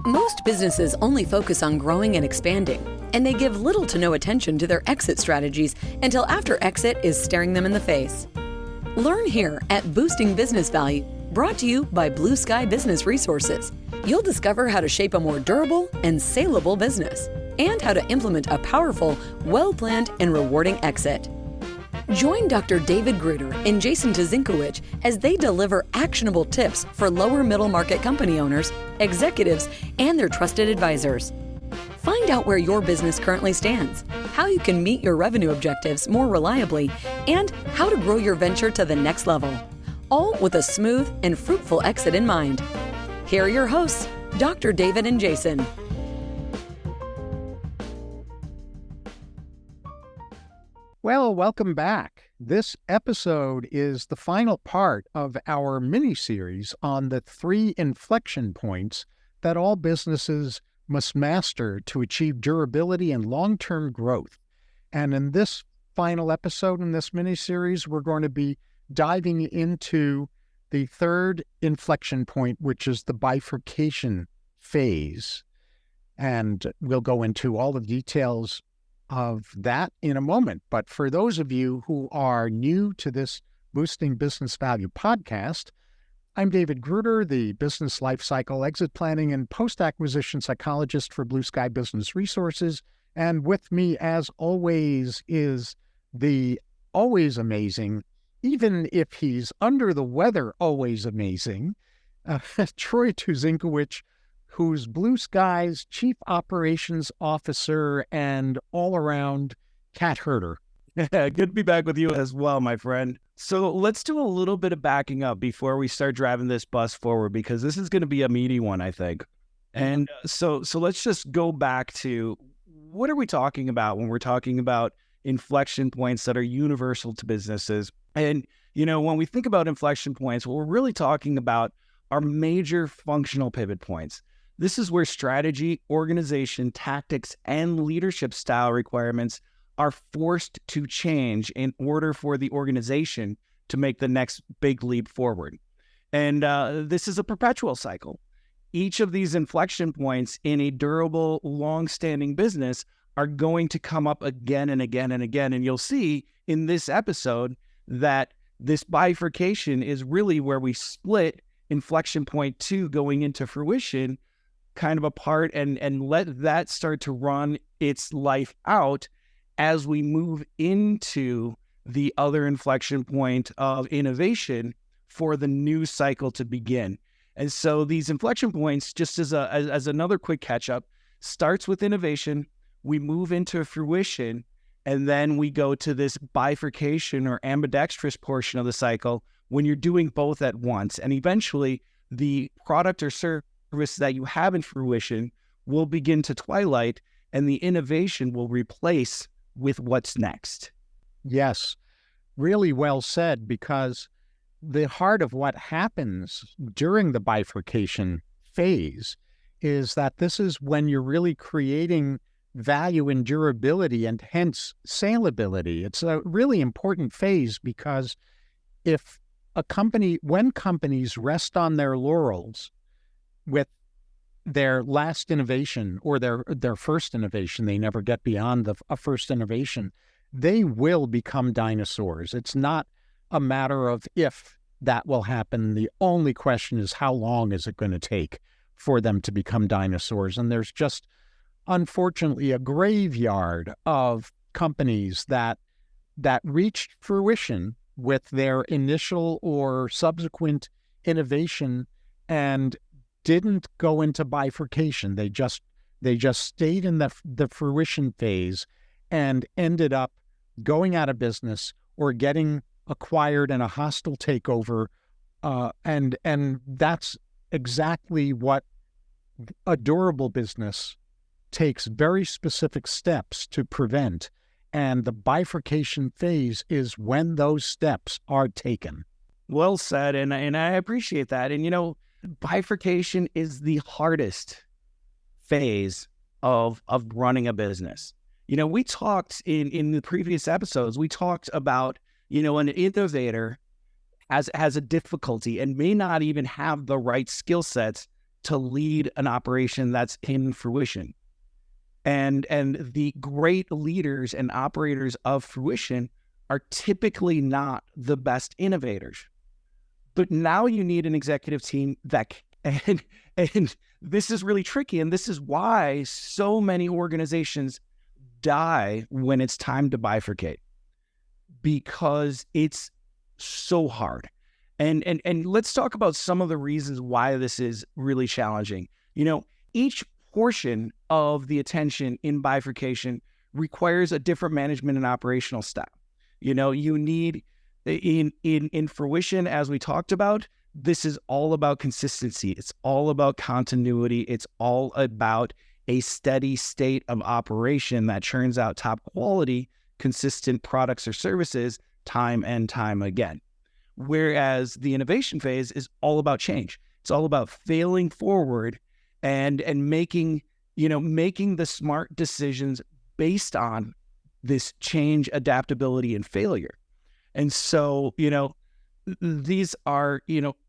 Most businesses only focus on growing and expanding, and they give little to no attention to their exit strategies until after exit is staring them in the face. Learn here at Boosting Business Value, brought to you by Blue Sky Business Resources. You'll discover how to shape a more durable and saleable business, and how to implement a powerful, well-planned, and rewarding exit. Join Dr. David Gruder and Jason Tazinkowicz as they deliver actionable tips for lower middle market company owners, executives, and their trusted advisors. Find out where your business currently stands, how you can meet your revenue objectives more reliably, and how to grow your venture to the next level, all with a smooth and fruitful exit in mind. Here are your hosts, Dr. David and Jason. Well, welcome back. This episode is the final part of our mini-series on the 3 inflection points that all businesses must master to achieve durability and long-term growth. And in this final episode in this mini-series, we're going to be diving into the 3rd inflection point, which is the bifurcation phase. And we'll go into all the details of that in a moment. But for those of you who are new to this Boosting Business Value podcast, I'm David Gruder, the business lifecycle exit planning and post-acquisition psychologist for Blue Sky Business Resources. And with me, as always, is the always amazing, even if he's under the weather, always amazing, Troy Tazinkowicz, who's Blue Sky's Chief Operations Officer and all-around cat herder. Good to be back with you as well, my friend. So let's do a little bit of backing up before we start driving this bus forward, because this is going to be a meaty one, I think. And so let's just go back to, what are we talking about when we're talking about inflection points that are universal to businesses? And, when we think about inflection points, what we're really talking about are major functional pivot points. This is where strategy, organization, tactics, and leadership style requirements are forced to change in order for the organization to make the next big leap forward. And this is a perpetual cycle. Each of these inflection points in a durable, long-standing business are going to come up again and again and again. And you'll see in this episode that this bifurcation is really where we split inflection point 2 going into fruition kind of apart and let that start to run its life out as we move into the other inflection point of innovation for the new cycle to begin. And so these inflection points, just as another quick catch up, starts with innovation, we move into fruition, and then we go to this bifurcation or ambidextrous portion of the cycle when you're doing both at once. And eventually the product or service that you have in fruition will begin to twilight, and the innovation will replace with what's next. Yes, really well said, because the heart of what happens during the bifurcation phase is that this is when you're really creating value and durability and hence saleability. It's a really important phase, because when companies rest on their laurels with their last innovation or their first innovation, they never get beyond a first innovation, they will become dinosaurs. It's not a matter of if that will happen. The only question is, how long is it going to take for them to become dinosaurs? And there's just, unfortunately, a graveyard of companies that reached fruition with their initial or subsequent innovation and didn't go into bifurcation. They just stayed in the fruition phase and ended up going out of business or getting acquired in a hostile takeover. And that's exactly what a durable business takes very specific steps to prevent. And the bifurcation phase is when those steps are taken. Well said. And I appreciate that. And, bifurcation is the hardest phase of running a business. We talked in the previous episodes, we talked about, an innovator has a difficulty and may not even have the right skill sets to lead an operation that's in fruition. And the great leaders and operators of fruition are typically not the best innovators. But now you need an executive team that and this is really tricky. And this is why so many organizations die when it's time to bifurcate, because it's so hard. And let's talk about some of the reasons why this is really challenging. Each portion of the attention in bifurcation requires a different management and operational style. You need in fruition, as we talked about, this is all about consistency. It's all about continuity. It's all about a steady state of operation that churns out top quality, consistent products or services time and time again. Whereas the innovation phase is all about change. It's all about failing forward and making the smart decisions based on this change, adaptability, and failure. And so, these are,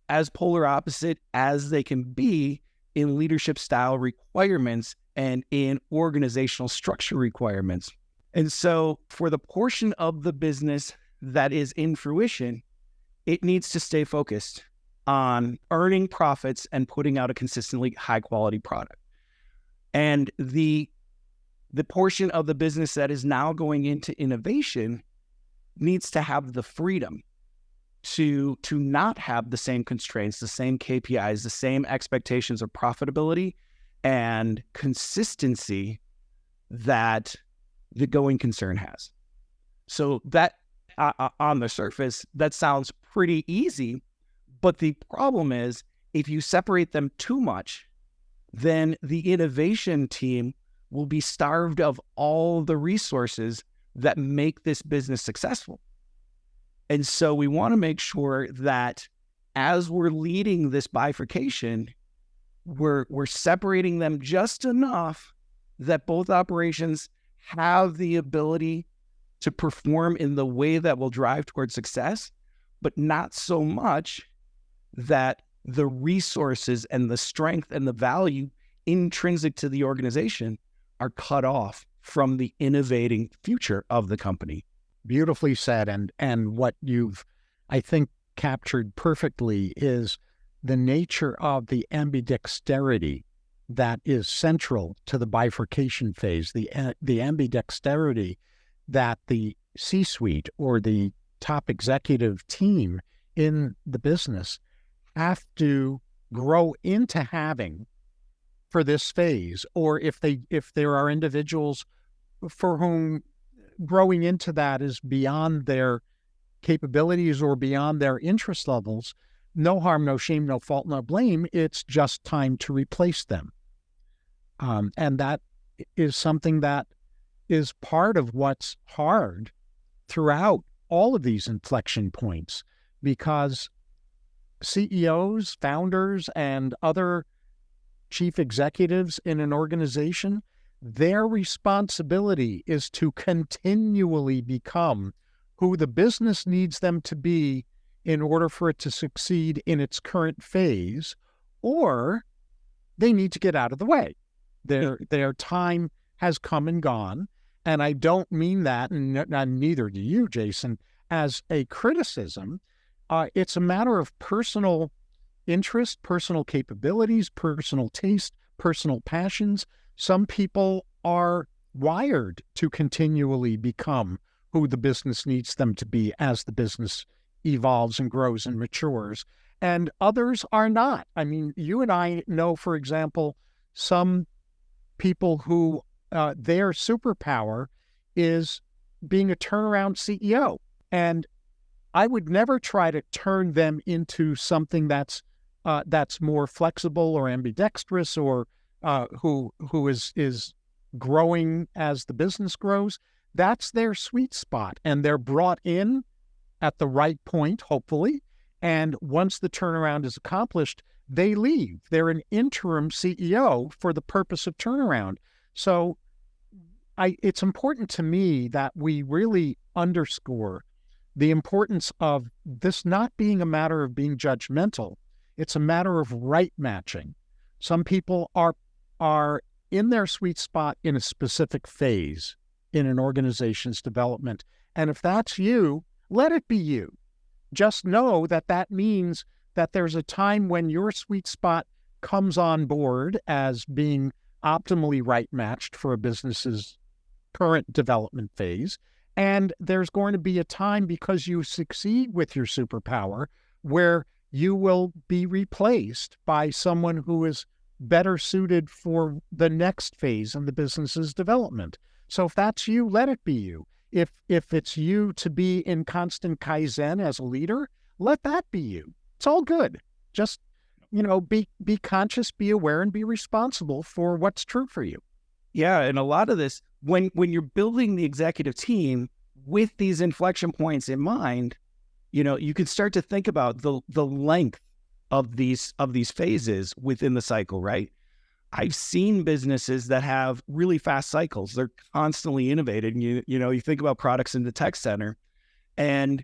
as polar opposite as they can be in leadership style requirements and in organizational structure requirements. And so for the portion of the business that is in fruition, it needs to stay focused on earning profits and putting out a consistently high quality product. And the portion of the business that is now going into innovation needs to have the freedom to not have the same constraints, the same KPIs, the same expectations of profitability and consistency that the going concern has. So that on the surface, that sounds pretty easy, but the problem is if you separate them too much, then the innovation team will be starved of all the resources that make this business successful. And so we want to make sure that as we're leading this bifurcation, we're separating them just enough that both operations have the ability to perform in the way that will drive towards success, but not so much that the resources and the strength and the value intrinsic to the organization are cut off from the innovating future of the company. Beautifully said. And what you've, I think, captured perfectly is the nature of the ambidexterity that is central to the bifurcation phase, the ambidexterity that the C-suite or the top executive team in the business have to grow into having for this phase, or if there are individuals for whom growing into that is beyond their capabilities or beyond their interest levels, no harm, no shame, no fault, no blame. It's just time to replace them. And that is something that is part of what's hard throughout all of these inflection points, because CEOs, founders, and other chief executives in an organization, their responsibility is to continually become who the business needs them to be in order for it to succeed in its current phase, or they need to get out of the way. Their time has come and gone, and I don't mean that, and neither do you, Jason, as a criticism. It's a matter of personal interest, personal capabilities, personal taste, personal passions. Some people are wired to continually become who the business needs them to be as the business evolves and grows and matures, and others are not. I mean, you and I know, for example, some people who their superpower is being a turnaround CEO, and I would never try to turn them into something that's more flexible or ambidextrous, or who is growing as the business grows. That's their sweet spot, and they're brought in at the right point, hopefully. And once the turnaround is accomplished, they leave. They're an interim CEO for the purpose of turnaround. So it's important to me that we really underscore the importance of this not being a matter of being judgmental. It's a matter of right matching. Some people are in their sweet spot in a specific phase in an organization's development. And if that's you, let it be you. Just know that that means that there's a time when your sweet spot comes on board as being optimally right matched for a business's current development phase. And there's going to be a time, because you succeed with your superpower, where you will be replaced by someone who is better suited for the next phase in the business's development. So if that's you, let it be you. If it's you to be in constant Kaizen as a leader, let that be you. It's all good. Just, be conscious, be aware, and be responsible for what's true for you. Yeah, and a lot of this, when you're building the executive team with these inflection points in mind, you can start to think about the length of these phases within the cycle, right? I've seen businesses that have really fast cycles. They're constantly innovating. You think about products in the tech center, and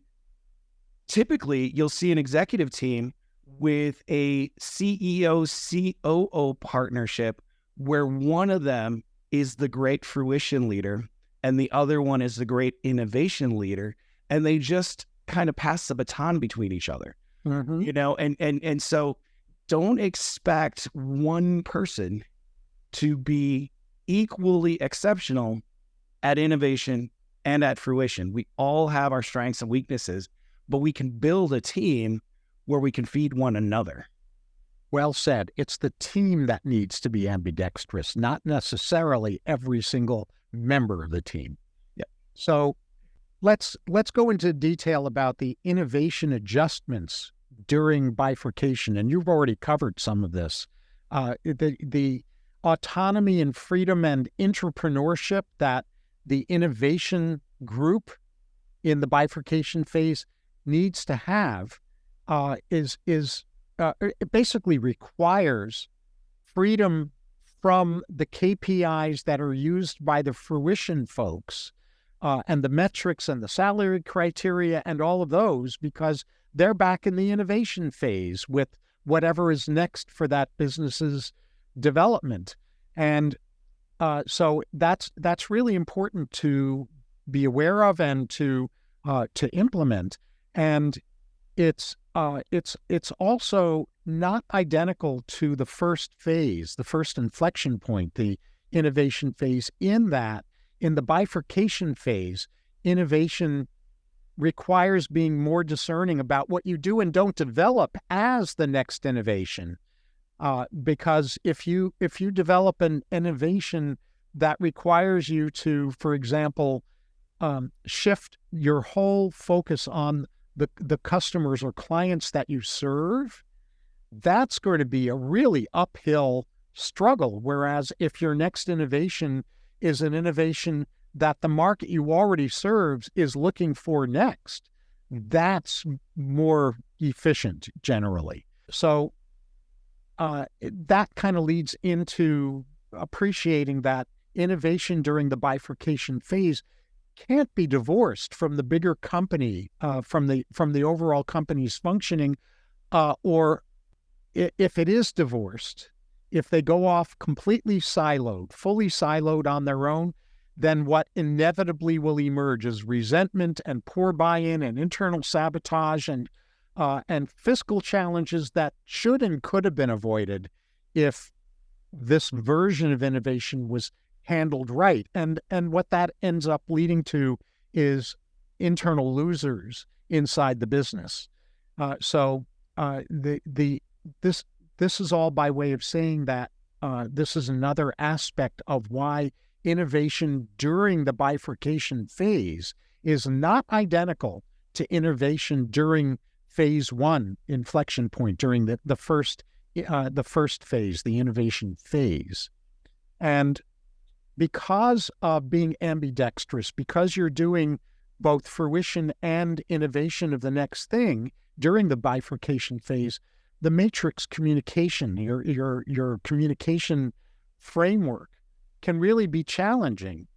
typically you'll see an executive team with a CEO-COO partnership where one of them is the great fruition leader and the other one is the great innovation leader, and they just kind of pass the baton between each other. Mm-hmm. And so don't expect one person to be equally exceptional at innovation and at fruition. We all have our strengths and weaknesses, but we can build a team where we can feed one another. Well said. It's the team that needs to be ambidextrous, not necessarily every single member of the team. Yeah. So let's go into detail about the innovation adjustments during bifurcation, and you've already covered some of this. The autonomy and freedom and entrepreneurship that the innovation group in the bifurcation phase needs to have it basically requires freedom from the KPIs that are used by the fruition folks and the metrics and the salary criteria and all of those, because they're back in the innovation phase with whatever is next for that business's development. And so that's really important to be aware of and to implement. And it's also not identical to the first phase, the first inflection point, the innovation phase, in that in the bifurcation phase, innovation requires being more discerning about what you do and don't develop as the next innovation. Because if you develop an innovation that requires you to, for example, shift your whole focus on the customers or clients that you serve, that's going to be a really uphill struggle. Whereas if your next innovation is an innovation that the market you already serves is looking for next, that's more efficient generally. So that kind of leads into appreciating that innovation during the bifurcation phase can't be divorced from the bigger company, from the overall company's functioning, or if it is divorced, if they go off completely siloed, fully siloed on their own, then what inevitably will emerge is resentment and poor buy-in and internal sabotage and fiscal challenges that should and could have been avoided if this version of innovation was handled right. And what that ends up leading to is internal losers inside the business. This is all by way of saying that this is another aspect of why innovation during the bifurcation phase is not identical to innovation during phase one, inflection point, during the first phase, the innovation phase. And because of being ambidextrous, because you're doing both fruition and innovation of the next thing during the bifurcation phase, the matrix communication, your communication framework can really be challenging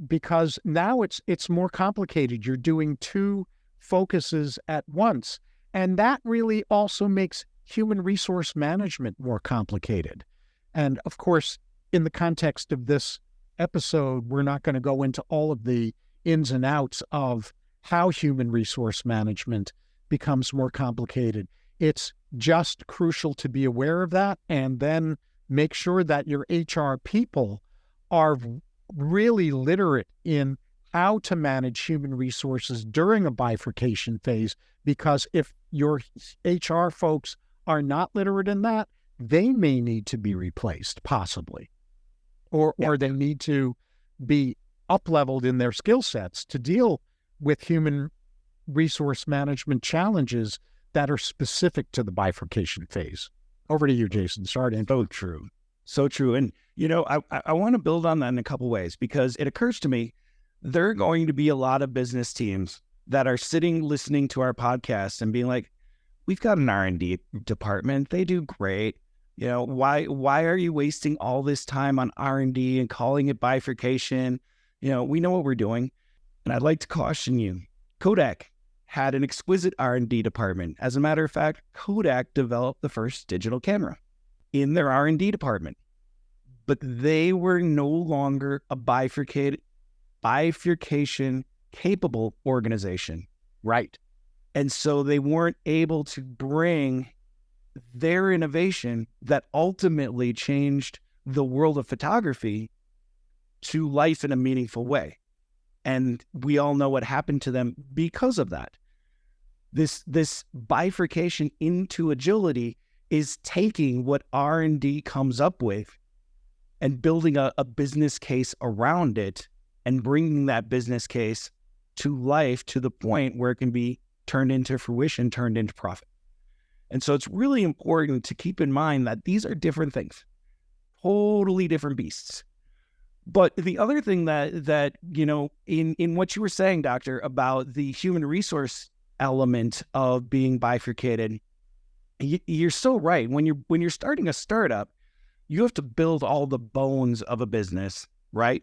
because now it's more complicated. You're doing two focuses at once, and that really also makes human resource management more complicated. And of course, in the context of this episode, we're not going to go into all of the ins and outs of how human resource management becomes more complicated. It's just crucial to be aware of that and then make sure that your HR people are really literate in how to manage human resources during a bifurcation phase, because if your HR folks are not literate in that, they may need to be replaced, possibly, or they need to be up-leveled in their skill sets to deal with human resource management challenges that are specific to the bifurcation phase. Over to you, Jason. Sorry to interrupt. So true. So true. And, I want to build on that in a couple ways, because it occurs to me there are going to be a lot of business teams that are sitting listening to our podcast and being like, we've got an R&D department. They do great. Why are you wasting all this time on R&D and calling it bifurcation? We know what we're doing. And I'd like to caution you, Kodak had an exquisite R&D department. As a matter of fact, Kodak developed the first digital camera in their R&D department, but they were no longer a bifurcation capable organization. Right. And so they weren't able to bring their innovation that ultimately changed the world of photography to life in a meaningful way. And we all know what happened to them because of that. This bifurcation into agility is taking what R&D comes up with and building a business case around it and bringing that business case to life to the point where it can be turned into fruition, turned into profit. And so it's really important to keep in mind that these are different things, totally different beasts. But the other thing that in what you were saying, Doctor, about the human resource element of being bifurcated, you're so right. When you're starting a startup, you have to build all the bones of a business, right,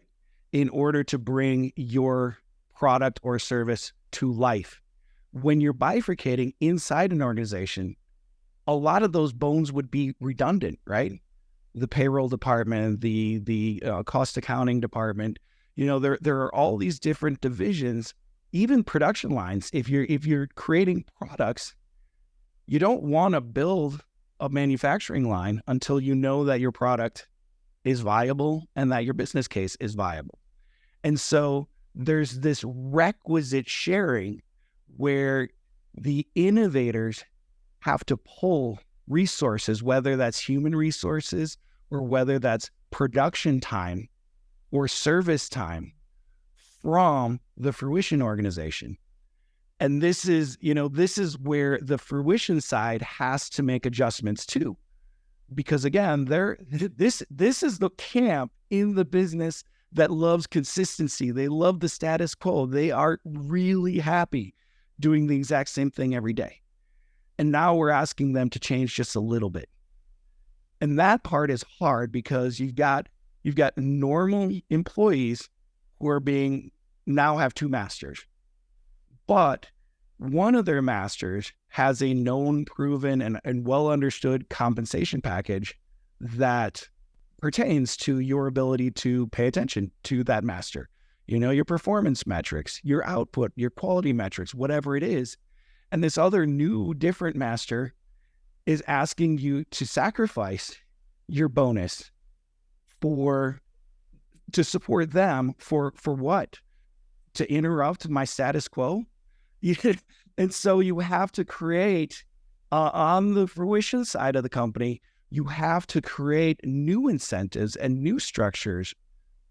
in order to bring your product or service to life. When you're bifurcating inside an organization, a lot of those bones would be redundant, right? The payroll department, the cost accounting department, there are all these different divisions, even production lines. If you're creating products, you don't want to build a manufacturing line until you know that your product is viable and that your business case is viable. And so there's this requisite sharing where the innovators have to pull resources, whether that's human resources or whether that's production time or service time, from the Fruition organization. And this is where the Fruition side has to make adjustments too. Because again, this is the camp in the business that loves consistency. They love the status quo. They are really happy doing the exact same thing every day. And now we're asking them to change just a little bit. And that part is hard because you've got normal employees who are now have two masters. But one of their masters has a known, proven, and well understood compensation package that pertains to your ability to pay attention to that master. Your performance metrics, your output, your quality metrics, whatever it is. And this other new, different master is asking you to sacrifice your bonus to support them for what? To interrupt my status quo? And so you have to create, on the Fruition side of the company, you have to create new incentives and new structures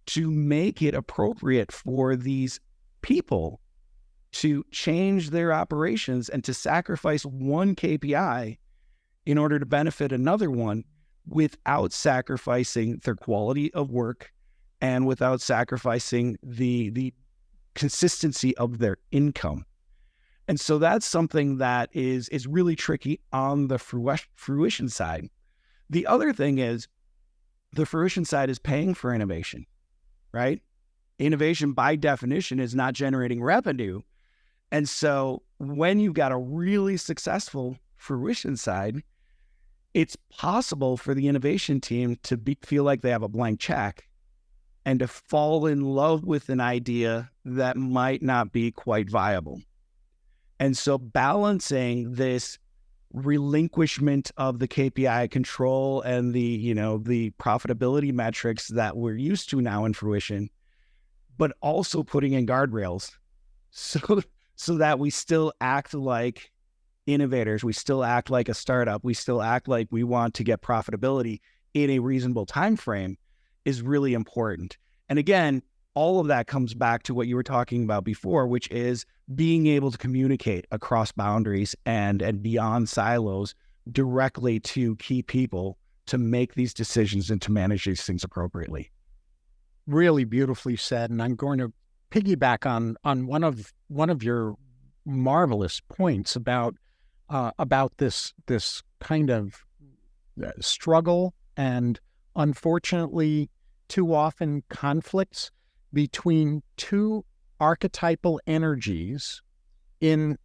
to make it appropriate for these people to change their operations and to sacrifice one KPI in order to benefit another one without sacrificing their quality of work and without sacrificing the consistency of their income. And so that's something that is really tricky on the Fruition side. The other thing is the Fruition side is paying for innovation, right? Innovation by definition is not generating revenue. And so when you've got a really successful Fruition side, it's possible for the innovation team to feel like they have a blank check and to fall in love with an idea that might not be quite viable. And so balancing this relinquishment of the KPI control and the profitability metrics that we're used to now in Fruition, but also putting in guardrails so that we still act like innovators, we still act like a startup, we still act like we want to get profitability in a reasonable time frame is really important. And again, all of that comes back to what you were talking about before, which is being able to communicate across boundaries and beyond silos directly to key people to make these decisions and to manage these things appropriately. Really beautifully said. And I'm going to piggyback on one of your marvelous points about this kind of struggle and unfortunately too often conflicts between two archetypal energies in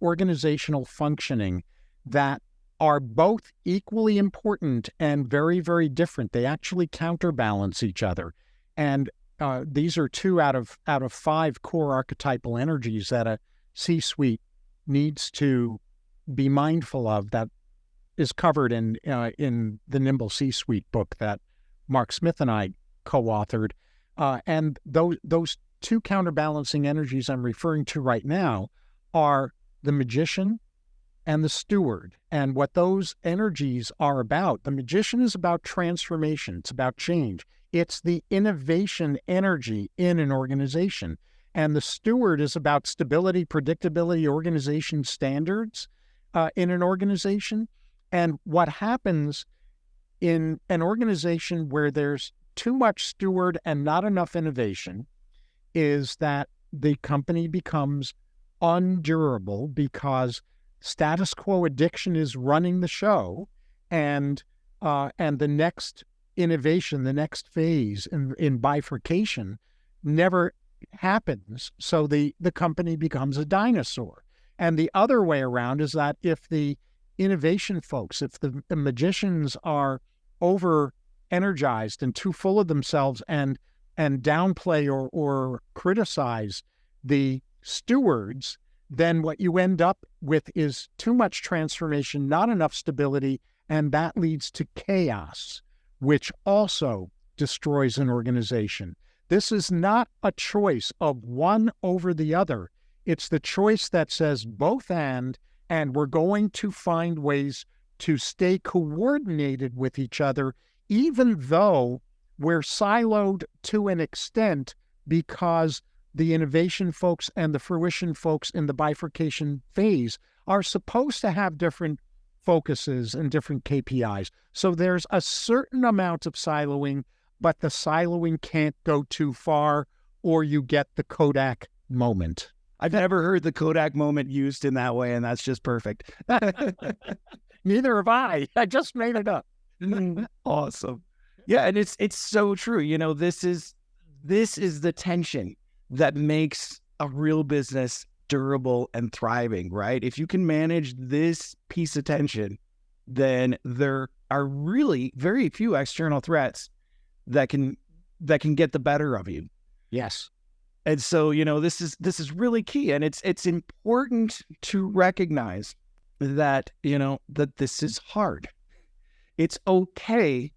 organizational functioning that are both equally important and very, very different. They actually counterbalance each other. And these are two out of 5 core archetypal energies that a C-suite needs to be mindful of, that is covered in the Nimble C-Suite book that Mark Smith and I co-authored. And those two counterbalancing energies I'm referring to right now are the magician and the steward. And what those energies are about, the magician is about transformation. It's about change. It's the innovation energy in an organization. And the steward is about stability, predictability, organization standards in an organization. And what happens in an organization where there's too much steward and not enough innovation is that the company becomes undurable because status quo addiction is running the show, and the next innovation, the next phase in bifurcation never happens. So the company becomes a dinosaur. And the other way around is that if the innovation folks, if the magicians are over energized and too full of themselves and downplay or criticize the stewards, then what you end up with is too much transformation, not enough stability, and that leads to chaos, which also destroys an organization. This is not a choice of one over the other. It's the choice that says both and we're going to find ways to stay coordinated with each other, even though we're siloed to an extent because the innovation folks and the fruition folks in the bifurcation phase are supposed to have different focuses and different KPIs. So there's a certain amount of siloing, but the siloing can't go too far or you get the Kodak moment. I've never heard the Kodak moment used in that way, and that's just perfect. Neither have I. I just made it up. Awesome. Yeah, and it's so true. You know, this is the tension that makes a real business durable and thriving, right? If you can manage this piece of tension, then there are really very few external threats that can get the better of you. Yes. And so, you know, this is really key, and it's important to recognize that, you know, that this is hard. It's okay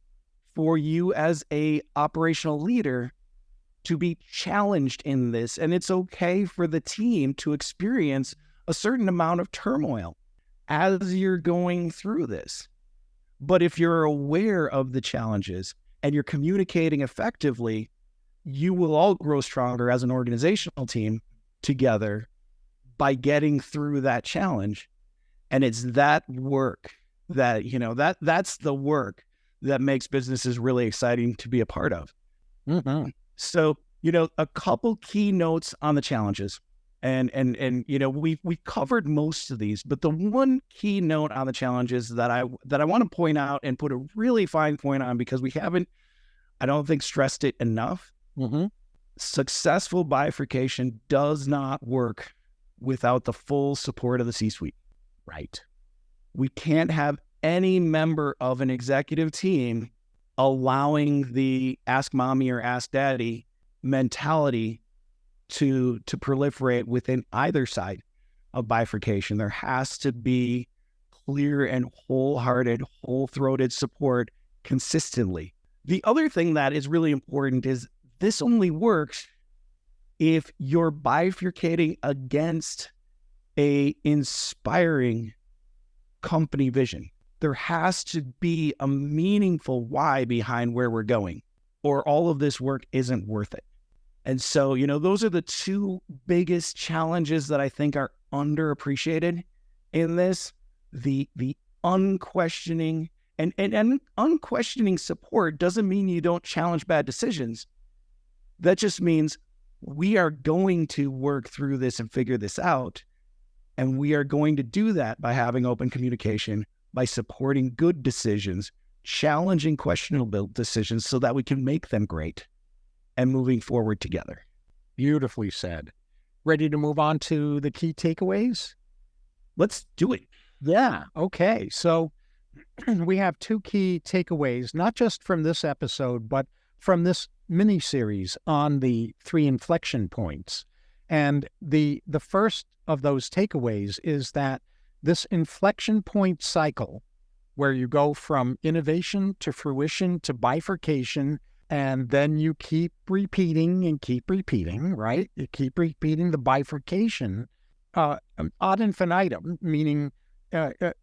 for you as a operational leader to be challenged in this, and it's okay for the team to experience a certain amount of turmoil as you're going through this. But if you're aware of the challenges and you're communicating effectively, you will all grow stronger as an organizational team together by getting through that challenge. And it's that work that, you know, that's the work that makes businesses really exciting to be a part of. Mm-hmm. So, you know, a couple key notes on the challenges. And you know, we covered most of these, but the one key note on the challenges that I want to point out and put a really fine point on, because we haven't, I don't think, stressed it enough. Mm-hmm. Successful bifurcation does not work without the full support of the C-suite. Right. We can't have any member of an executive team allowing the ask mommy or ask daddy mentality to proliferate within either side of bifurcation. There has to be clear and wholehearted, whole-throated support consistently. The other thing that is really important is this only works if you're bifurcating against a inspiring company vision. There has to be a meaningful why behind where we're going, or all of this work isn't worth it. And so, those are the two biggest challenges that I think are underappreciated in this. The unquestioning and unquestioning support doesn't mean you don't challenge bad decisions. That just means we are going to work through this and figure this out. And we are going to do that by having open communication, by supporting good decisions, challenging questionable decisions so that we can make them great and moving forward together. Beautifully said. Ready to move on to the key takeaways? Let's do it. Yeah. Okay. So we have two key takeaways, not just from this episode, but from this mini-series on the 3 inflection points. And the first of those takeaways is that this inflection point cycle, where you go from innovation to fruition to bifurcation, and then you keep repeating and keep repeating, right? You keep repeating the bifurcation ad infinitum, meaning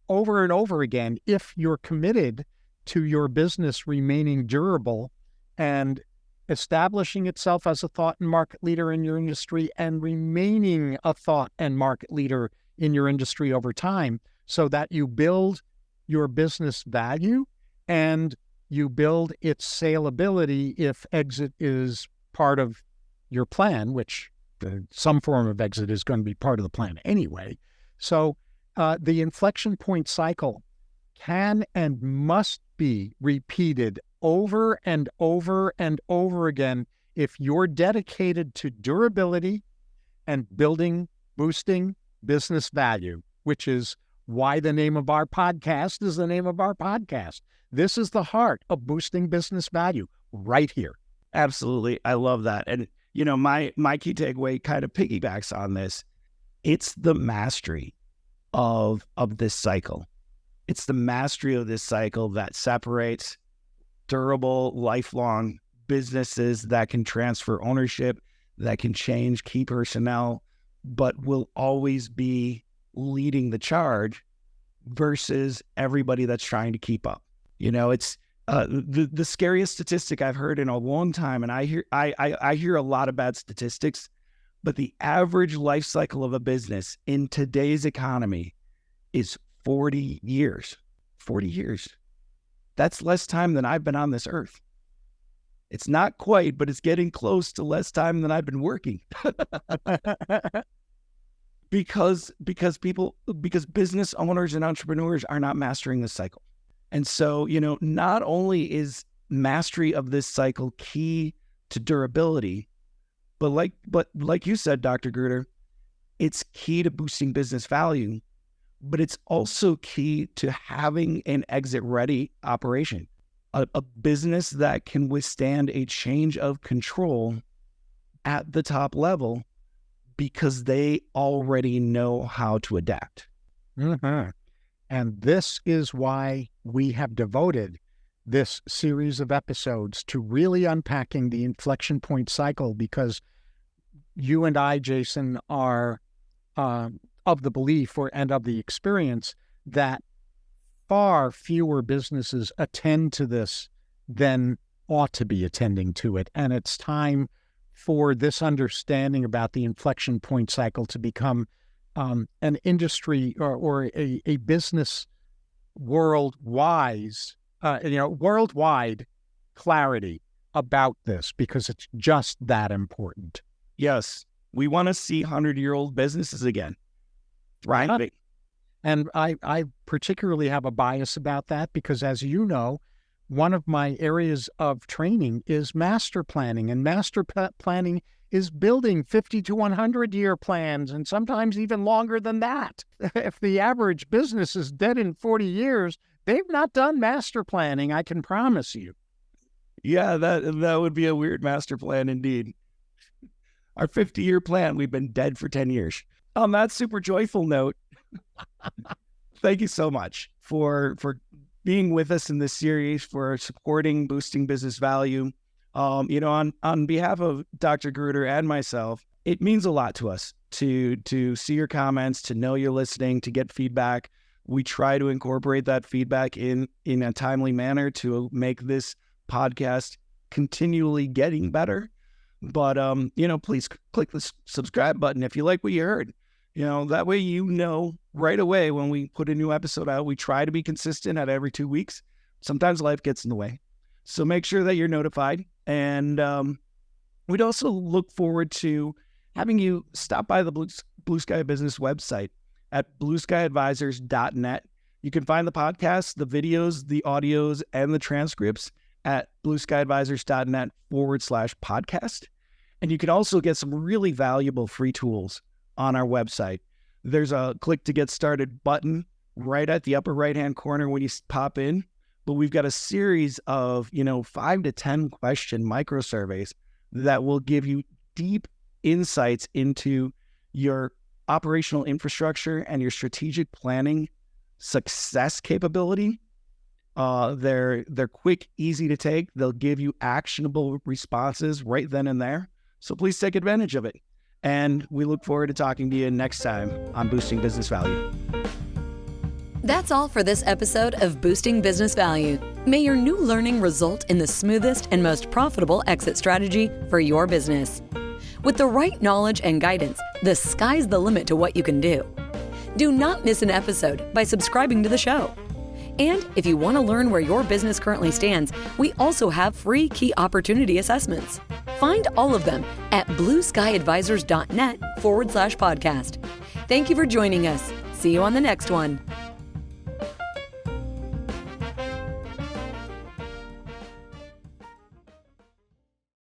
over and over again, if you're committed to your business remaining durable and establishing itself as a thought and market leader in your industry and remaining a thought and market leader in your industry over time, so that you build your business value and you build its saleability if exit is part of your plan, which some form of exit is going to be part of the plan anyway. So the inflection point cycle can and must be repeated over and over and over again if you're dedicated to durability and boosting business value, which is why the name of our podcast is the name of our podcast. This is the heart of boosting business value right here. Absolutely. I love that. And, my key takeaway kind of piggybacks on this. It's the mastery of this cycle. It's the mastery of this cycle that separates durable, lifelong businesses that can transfer ownership, that can change key personnel, but will always be leading the charge versus everybody that's trying to keep up. It's the scariest statistic I've heard in a long time, and I hear a lot of bad statistics, but the average life cycle of a business in today's economy is 40 years. 40 years. That's less time than I've been on this earth. It's not quite, but it's getting close to less time than I've been working. because business owners and entrepreneurs are not mastering this cycle. And so, not only is mastery of this cycle key to durability, but like you said, Dr. Gruder, it's key to boosting business value, but it's also key to having an exit-ready operation, a business that can withstand a change of control at the top level because they already know how to adapt. Mm-hmm. And this is why we have devoted this series of episodes to really unpacking the inflection point cycle, because you and I, Jason, are of the belief and of the experience that far fewer businesses attend to this than ought to be attending to it. And it's time for this understanding about the inflection point cycle to become an industry or a business worldwide clarity about this, because it's just that important. Yes, we want to see 100-year-old businesses again, right? And I particularly have a bias about that because, as you know, one of my areas of training is master planning, and master planning is building 50 to 100-year plans, and sometimes even longer than that. If the average business is dead in 40 years, They've not done master planning, I can promise you. Yeah, that would be a weird master plan indeed. Our 50-year plan, we've been dead for 10 years. On that super joyful note, thank you so much for being with us in this series, for supporting Boosting Business Value. On behalf of Dr. Gruder and myself, it means a lot to us to see your comments, to know you're listening, to get feedback. We try to incorporate that feedback in a timely manner to make this podcast continually getting better. But, please click the subscribe button if you like what you heard. That way right away when we put a new episode out. We try to be consistent at every 2 weeks. Sometimes life gets in the way. So make sure that you're notified. And we'd also look forward to having you stop by the Blue Sky Business website at blueskyadvisors.net. You can find the podcast, the videos, the audios, and the transcripts at blueskyadvisors.net/podcast. And you can also get some really valuable free tools on our website. There's a click to get started button right at the upper right-hand corner when you pop in. But we've got a series of, 5 to 10 question micro surveys that will give you deep insights into your operational infrastructure and your strategic planning success capability. They're quick, easy to take. They'll give you actionable responses right then and there. So please take advantage of it. And we look forward to talking to you next time on Boosting Business Value. That's all for this episode of Boosting Business Value. May your new learning result in the smoothest and most profitable exit strategy for your business. With the right knowledge and guidance, the sky's the limit to what you can do. Do not miss an episode by subscribing to the show. And if you want to learn where your business currently stands, we also have free key opportunity assessments. Find all of them at blueskyadvisors.net/podcast. Thank you for joining us. See you on the next one.